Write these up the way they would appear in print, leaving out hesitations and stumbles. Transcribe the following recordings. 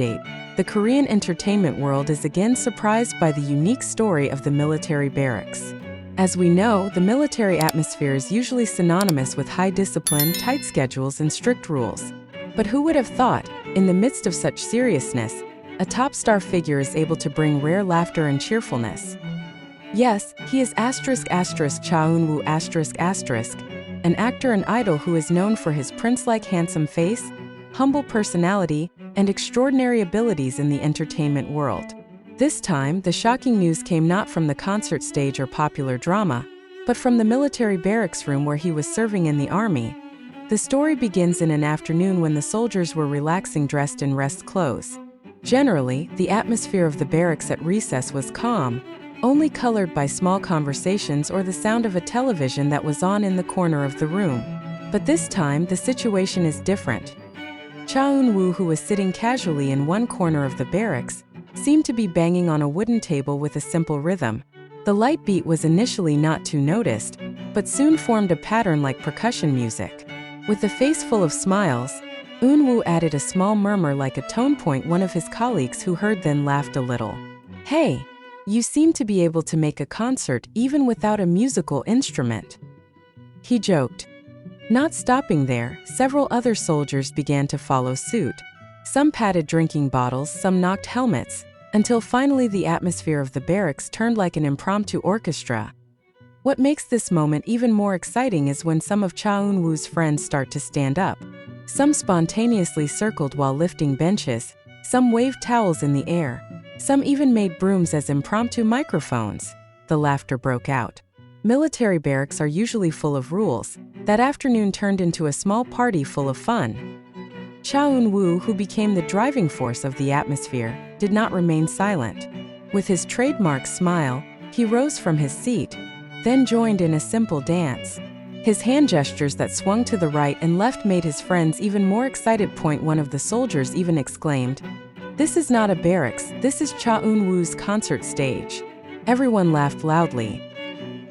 update. The Korean entertainment world is again surprised by the unique story of the military barracks. As we know, the military atmosphere is usually synonymous with high discipline, tight schedules, and strict rules. But who would have thought, in the midst of such seriousness, a top star figure is able to bring rare laughter and cheerfulness? Yes, he is Cha Eun Woo an actor and idol who is known for his prince-like handsome face, humble personality, and extraordinary abilities in the entertainment world. This time, the shocking news came not from the concert stage or popular drama, but from the military barracks room where he was serving in the army. The story begins in an afternoon when the soldiers were relaxing dressed in rest clothes. Generally, the atmosphere of the barracks at recess was calm, only colored by small conversations or the sound of a television that was on in the corner of the room. But this time, the situation is different. Cha Eun Woo, who was sitting casually in one corner of the barracks, seemed to be banging on a wooden table with a simple rhythm. The light beat was initially not too noticed, but soon formed a pattern like percussion music. With a face full of smiles, Eun Woo added a small murmur like a tone point. One of his colleagues who heard then laughed a little. "Hey, you seem to be able to make a concert even without a musical instrument," he joked. Not stopping there, several other soldiers began to follow suit. Some patted drinking bottles, some knocked helmets, until finally the atmosphere of the barracks turned like an impromptu orchestra. What makes this moment even more exciting is when some of Cha Eun Woo's friends start to stand up. Some spontaneously circled while lifting benches, some waved towels in the air, some even made brooms as impromptu microphones. The laughter broke out. Military barracks are usually full of rules. That afternoon turned into a small party full of fun. Cha Eun Woo, who became the driving force of the atmosphere, did not remain silent. With his trademark smile, he rose from his seat, then joined in a simple dance. His hand gestures that swung to the right and left made his friends even more excited. One of the soldiers even exclaimed, "This is not a barracks, this is Cha Eun Woo's concert stage." Everyone laughed loudly.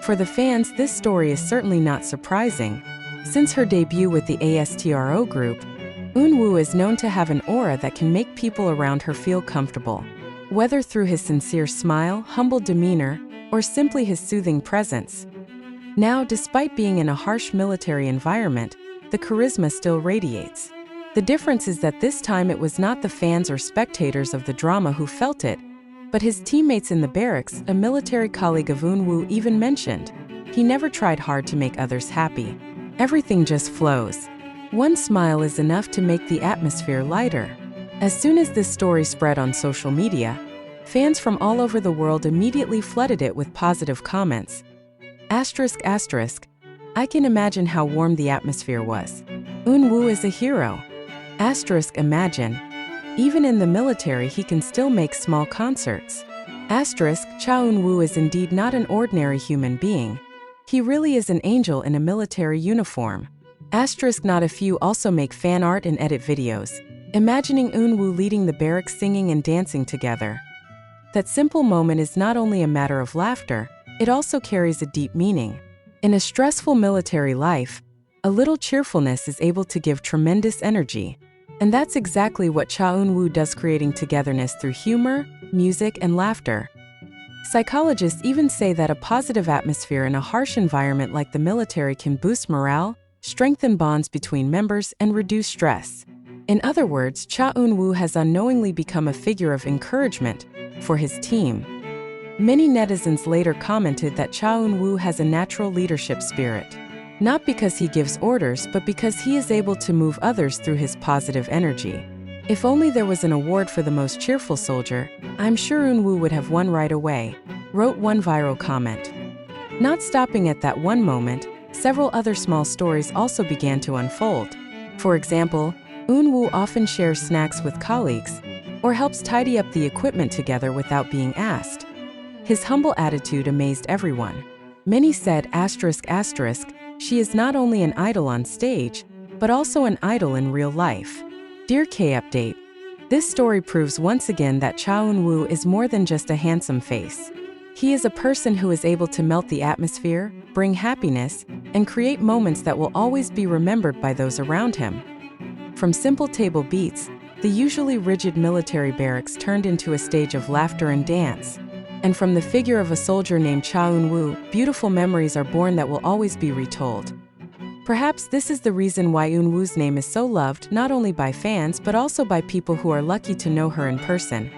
For the fans, this story is certainly not surprising. Since her debut with the ASTRO group, Eun Woo is known to have an aura that can make people around her feel comfortable. Whether through his sincere smile, humble demeanor, or simply his soothing presence. Now, despite being in a harsh military environment, the charisma still radiates. The difference is that this time it was not the fans or spectators of the drama who felt it, but his teammates in the barracks. A military colleague of Eun Woo even mentioned, "He never tried hard to make others happy. Everything just flows. One smile is enough to make the atmosphere lighter." As soon as this story spread on social media, fans from all over the world immediately flooded it with positive comments. I can imagine how warm the atmosphere was. Eun Woo is a hero. Imagine. Even in the military he can still make small concerts. Cha Eun Woo is indeed not an ordinary human being. He really is an angel in a military uniform. Not a few also make fan art and edit videos, imagining Eun Woo leading the barracks singing and dancing together. That simple moment is not only a matter of laughter, it also carries a deep meaning. In a stressful military life, a little cheerfulness is able to give tremendous energy. And that's exactly what Cha Eun Woo does, creating togetherness through humor, music, and laughter. Psychologists even say that a positive atmosphere in a harsh environment like the military can boost morale, strengthen bonds between members, and reduce stress. In other words, Cha Eun Woo has unknowingly become a figure of encouragement for his team. Many netizens later commented that Cha Eun Woo has a natural leadership spirit. Not because he gives orders, but because he is able to move others through his positive energy. If only there was an award for the most cheerful soldier, I'm sure Eun Woo would have won right away, wrote one viral comment. Not stopping at that one moment, several other small stories also began to unfold. For example, Eun Woo often shares snacks with colleagues, or helps tidy up the equipment together without being asked. His humble attitude amazed everyone. Many said, "She is not only an idol on stage, but also an idol in real life." Dear K Update, this story proves once again that Cha Eun Woo is more than just a handsome face. He is a person who is able to melt the atmosphere, bring happiness, and create moments that will always be remembered by those around him. From simple table beats the usually rigid military barracks turned into a stage of laughter and dance. And from the figure of a soldier named Cha Eun Woo, beautiful memories are born that will always be retold. Perhaps this is the reason why Eun Woo's name is so loved not only by fans but also by people who are lucky to know her in person.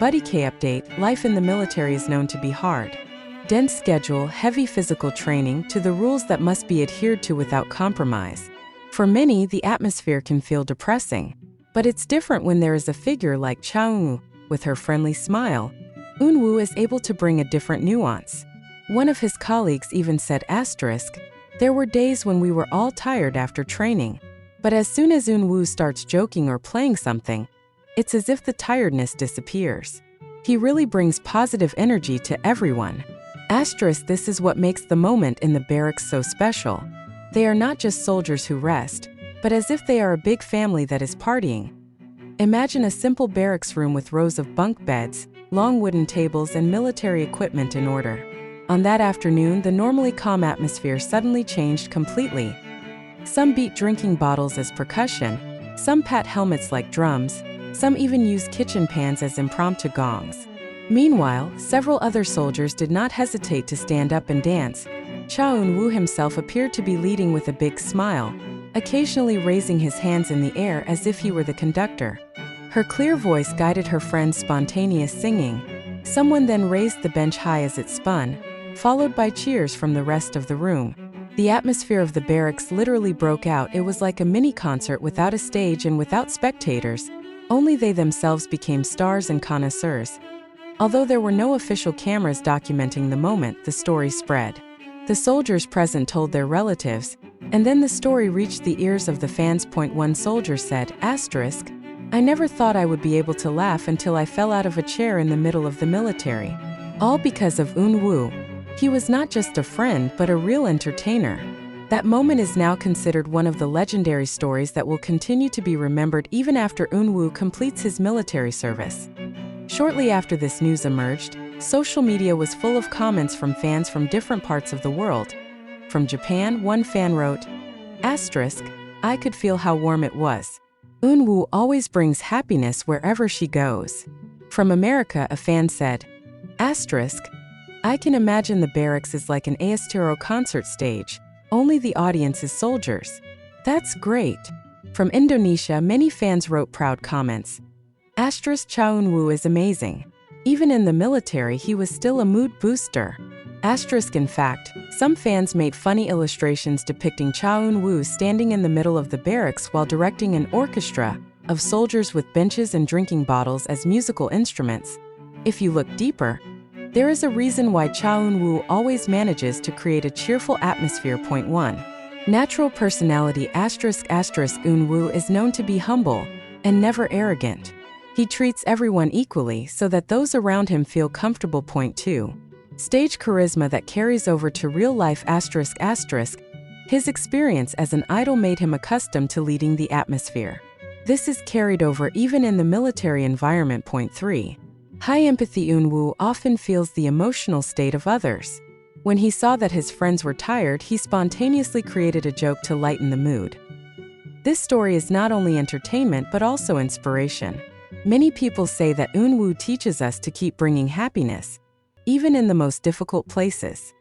Buddy K update: life in the military is known to be hard. Dense schedule, heavy physical training, to the rules that must be adhered to without compromise. For many, the atmosphere can feel depressing. But it's different when there is a figure like Cha Eun Woo. With her friendly smile, Eun Woo is able to bring a different nuance. One of his colleagues even said, "There were days when we were all tired after training. But as soon as Eun Woo starts joking or playing something, it's as if the tiredness disappears. He really brings positive energy to everyone." This is what makes the moment in the barracks so special. They are not just soldiers who rest, but as if they are a big family that is partying. Imagine a simple barracks room with rows of bunk beds, long wooden tables, and military equipment in order. On that afternoon, the normally calm atmosphere suddenly changed completely. Some beat drinking bottles as percussion, some pat helmets like drums, some even use kitchen pans as impromptu gongs. Meanwhile, several other soldiers did not hesitate to stand up and dance. Cha Eun Woo himself appeared to be leading with a big smile, occasionally raising his hands in the air as if he were the conductor. Her clear voice guided her friend's spontaneous singing. Someone then raised the bench high as it spun, followed by cheers from the rest of the room. The atmosphere of the barracks literally broke out. It was like a mini concert without a stage and without spectators. Only they themselves became stars and connoisseurs. Although there were no official cameras documenting the moment, the story spread. The soldiers present told their relatives, and then the story reached the ears of the fans. One soldier said, "I never thought I would be able to laugh until I fell out of a chair in the middle of the military. All because of Eun Woo. He was not just a friend but a real entertainer." That moment is now considered one of the legendary stories that will continue to be remembered even after Eun Woo completes his military service. Shortly after this news emerged, social media was full of comments from fans from different parts of the world. From Japan, one fan wrote, "I could feel how warm it was. Eun Woo always brings happiness wherever she goes." From America, a fan said, "I can imagine the barracks is like an ASTRO concert stage, only the audience is soldiers. That's great." From Indonesia, many fans wrote proud comments. Cha Eun Woo is amazing. Even in the military, he was still a mood booster. In fact, some fans made funny illustrations depicting Cha Eun Woo standing in the middle of the barracks while directing an orchestra of soldiers with benches and drinking bottles as musical instruments. If you look deeper, there is a reason why Cha Eun Woo always manages to create a cheerful atmosphere. 1. Natural personality. Eun Woo is known to be humble and never arrogant. He treats everyone equally so that those around him feel comfortable. 2. Stage charisma that carries over to real life. His experience as an idol made him accustomed to leading the atmosphere. This is carried over even in the military environment. 3. High empathy. Eun Woo often feels the emotional state of others. When he saw that his friends were tired, he spontaneously created a joke to lighten the mood. This story is not only entertainment but also inspiration. Many people say that Eun Woo teaches us to keep bringing happiness, even in the most difficult places.